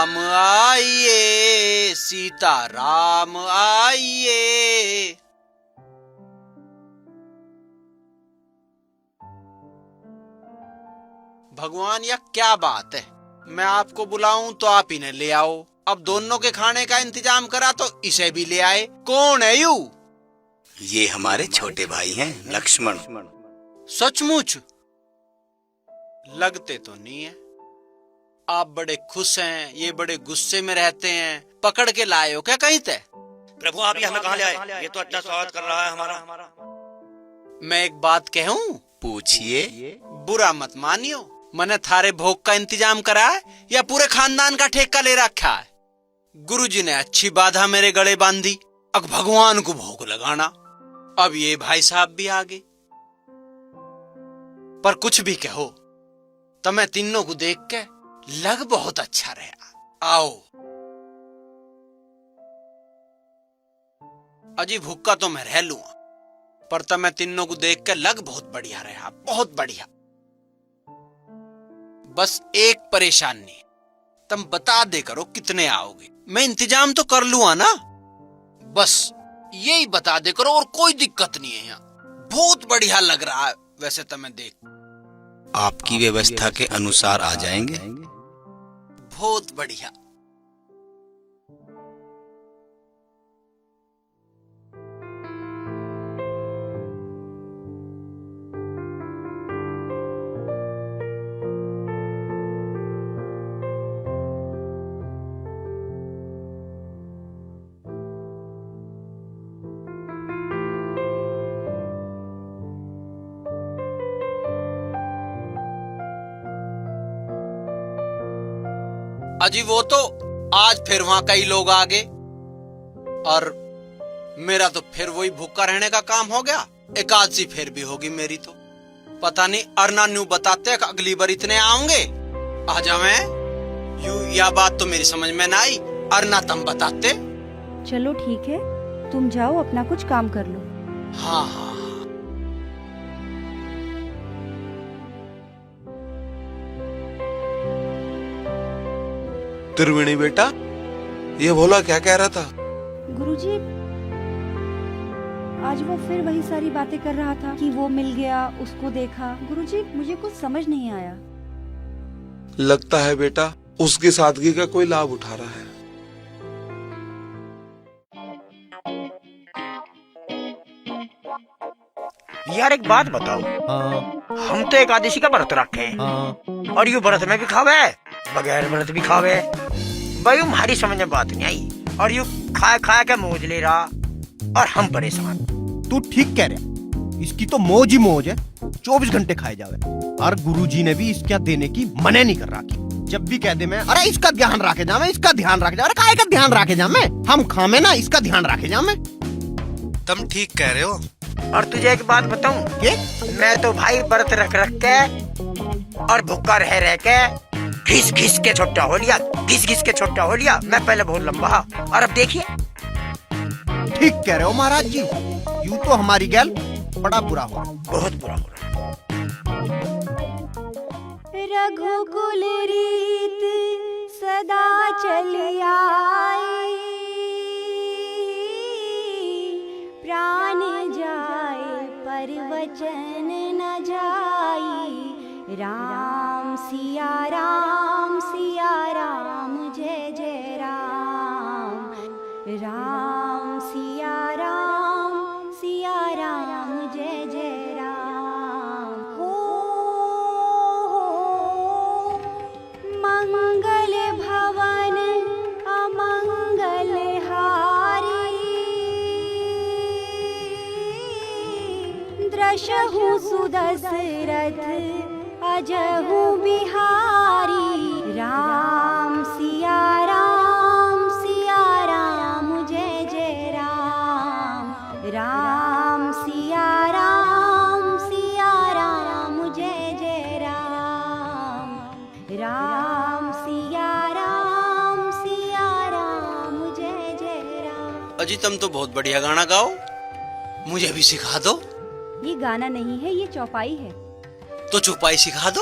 राम आइए, सीता राम आइए। भगवान, यह क्या बात है? मैं आपको बुलाऊं तो आप इन्हें ले आओ। अब दोनों के खाने का इंतजाम करा तो इसे भी ले आए। कौन है यू? ये हमारे छोटे भाई हैं, लक्ष्मण। सचमुच? लगते तो नहीं है। आप बड़े खुश हैं, ये बड़े गुस्से में रहते हैं। पकड़ के लाए हो क्या कहीं से? प्रभु, आप ये हमें कहाँ ले आए? ये तो अच्छा स्वागत कर रहा है हमारा। मैं एक बात कहूं? पूछिए। बुरा मत मानियो, मैंने थारे भोग का इंतजाम करा है या पूरे खानदान का ठेका ले रखा है? गुरुजी ने अच्छी बाधा मेरे गले बांधी, अब भगवान को भोग लगाना। अब ये भाई साहब भी आ गए। पर कुछ भी कहो, तुम्हें तीनों को देख के लग बहुत अच्छा रहा। आओ। अजी भूखा तो मैं रह लूंगा, पर तुम्हें तीनों को देख के लग बहुत बढ़िया रहा, बहुत बढ़िया। बस एक परेशानी, तुम बता दे करो कितने आओगे, मैं इंतजाम तो कर लूंगा ना। बस यही बता दे करो और कोई दिक्कत नहीं है। यहाँ बहुत बढ़िया लग रहा है वैसे तुम्हें देख। आपकी व्यवस्था के अनुसार आ जाएंगे। बहुत बढ़िया। अजी वो तो आज फिर वहां कई लोग आ गए और मेरा तो फिर वही भूखा रहने का काम हो गया। एकादशी फिर भी होगी मेरी तो। पता नहीं अरना न्यू बताते कि अगली बार इतने आऊंगे। आ जावे यू, या बात तो मेरी समझ में ना आई। अरना तुम बताते। चलो ठीक है, तुम जाओ अपना कुछ काम कर लो। हाँ हाँ। त्रिवेणी बेटा, ये भोला क्या कह रहा था? गुरुजी, आज वो फिर वही सारी बातें कर रहा था कि वो मिल गया, उसको देखा। गुरुजी, मुझे कुछ समझ नहीं आया। लगता है बेटा उसकी सादगी का कोई लाभ उठा रहा है। यार एक बात बताओ। हम तो एकादशी का व्रत रखे हैं और यू व्रत में भी खावे, बगैर व्रत भी खावे। भाई हमारी समझ में बात नहीं आई और यू खा खा के मौज ले रहा और हम परेशान। तू ठीक कह रहा, इसकी तो मौज ही मौज है, 24 घंटे खाए जावे। और गुरुजी ने भी इसका देने की मने नहीं कर रखी। जब भी कह दे मैं, अरे इसका ध्यान रखे जा, मैं इसका ध्यान रखे जा। अरे काय का ध्यान रखे जा, मैं हम खामे ना, इसका ध्यान रखे जा। मैं तुम ठीक कह रहे हो। और तुझे एक बात बताऊं, ये मैं तो भाई व्रत रख रख के और भूखा रह रह के घिस घिस के छोटा हो लिया, घिस घिस के छोटा हो लिया। मैं पहले बहुत लंबा और अब देखिए। ठीक कह रहे हो महाराज जी, यूं तो हमारी गैल बड़ा बुरा हो रहा, बहुत बुरा हो रहा। रघुकुल रीत सदा चली आई, प्राण जाए पर वचन न जाई। राम सिया राम, सिया राम जय जय राम। राम सिया राम, सिया राम जय जय राम। हो मंगल भवन अमंगल हारी, दृशहु सुदशरथ अजहु बिहारी। राम सिया राम, सिया राम जय जय राम। राम सिया राम, सिया राम जय जय राम। राम सिया राम, सिया राम जय जय राम। अजी तुम तो बहुत बढ़िया गाना गाओ, मुझे भी सिखा दो। ये गाना नहीं है, ये चौपाई है। तो चौपाई सिखा दो।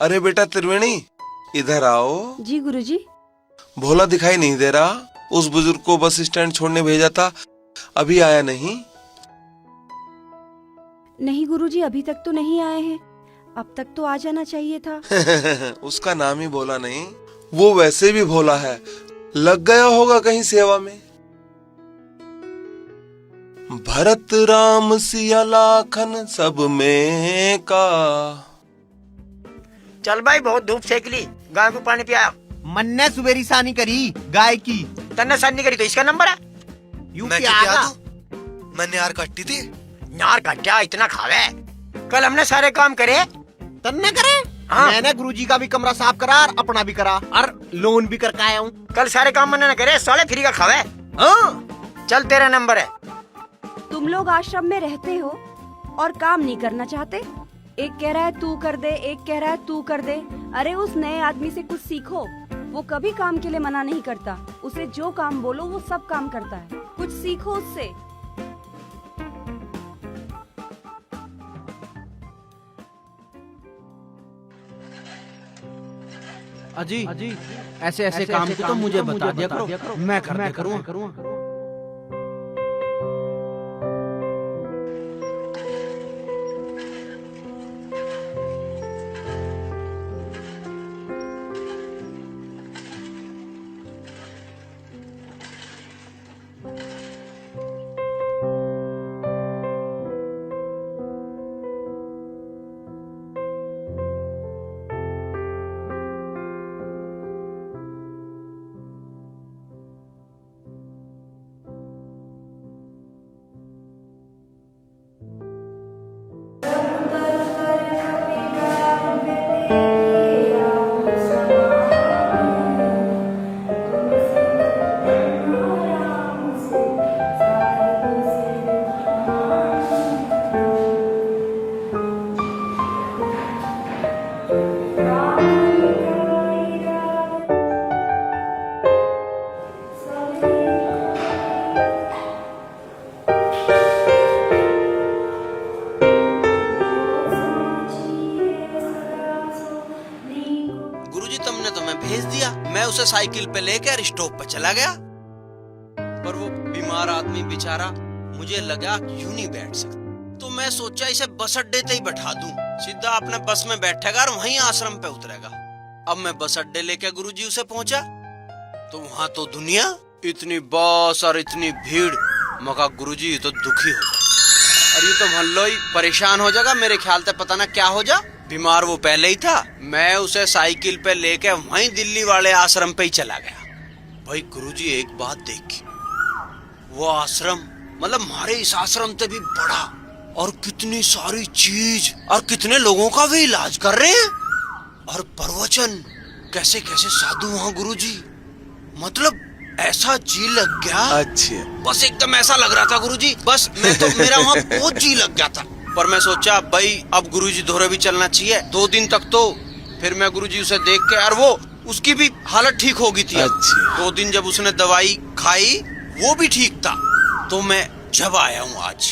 अरे बेटा त्रिवेणी, इधर आओ। जी गुरुजी। भोला दिखाई नहीं दे रहा? उस बुजुर्ग को बस स्टैंड छोड़ने भेजा था, अभी आया नहीं? नहीं गुरुजी, अभी तक तो नहीं आए हैं। अब तक तो आ जाना चाहिए था। उसका नाम ही भोला नहीं, वो वैसे भी भोला है, लग गया होगा कहीं सेवा में। भरत राम सिया लाखन सब में का। चल भाई, बहुत धूप सेक ली, गाय को पानी पिया। मन ने सुबेरी सानी करी गाय की, तन्ने सानी करी तो इसका नंबर है। यूपी आगा। मैंने यार कट्टी थी। यार घटिया इतना खावे। कल हमने सारे काम करे। तन्ने करे? हाँ। मैंने गुरुजी का भी कमरा साफ करा और अपना भी करा और लोन भी करके आया हूँ। कल सारे काम मैंने न करे, साले फ्री का खावे। हाँ। चल तेरा नंबर है। तुम लोग आश्रम में रहते हो और काम नहीं करना चाहते। एक कह रहा है तू कर दे, एक कह रहा है तू कर दे। अरे उस नए आदमी से कुछ सीखो, वो कभी काम के लिए मना नहीं करता। उसे जो काम बोलो वो सब काम करता है, कुछ सीखो उससे। अजी ऐसे ऐसे काम को तो मुझे बता दिया करो, मैं कर करूँगा। उसे साइकिल पे लेकर स्टॉप पे चला गया, पर वो बीमार आदमी बेचारा मुझे लगा यूं नहीं बैठ सकता, तो मैं सोचा इसे बस अड्डे पे ही बैठा दूं, सीधा अपने बस में बैठेगा और वहीं आश्रम पे उतरेगा। अब मैं बस अड्डे लेकर गुरुजी उसे पहुंचा तो वहां तो दुनिया, इतनी बस और इतनी भीड़। मगा गुरुजी तो दुखी हो गया और ये तो मोहल्ला ही परेशान हो जाएगा, मेरे ख्याल से पता ना क्या हो जा। बीमार वो पहले ही था, मैं उसे साइकिल पे लेके वहीं दिल्ली वाले आश्रम पे ही चला गया। भाई गुरुजी एक बात देखी, वो आश्रम मतलब हमारे इस आश्रम से भी बड़ा, और कितनी सारी चीज और कितने लोगों का भी इलाज कर रहे हैं, और प्रवचन कैसे कैसे साधु वहाँ गुरुजी, मतलब ऐसा जी लग गया। अच्छा, बस एकदम ऐसा लग रहा था गुरुजी, बस मैं तो मेरा वहाँ बहुत जी लग गया था। पर मैं सोचा भाई अब गुरुजी दोहरे भी चलना चाहिए 2 दिन तक, तो फिर मैं गुरुजी उसे देख के, और वो उसकी भी हालत ठीक हो गई थी। अच्छा। 2 दिन जब उसने दवाई खाई वो भी ठीक था, तो मैं जब आया हूँ आज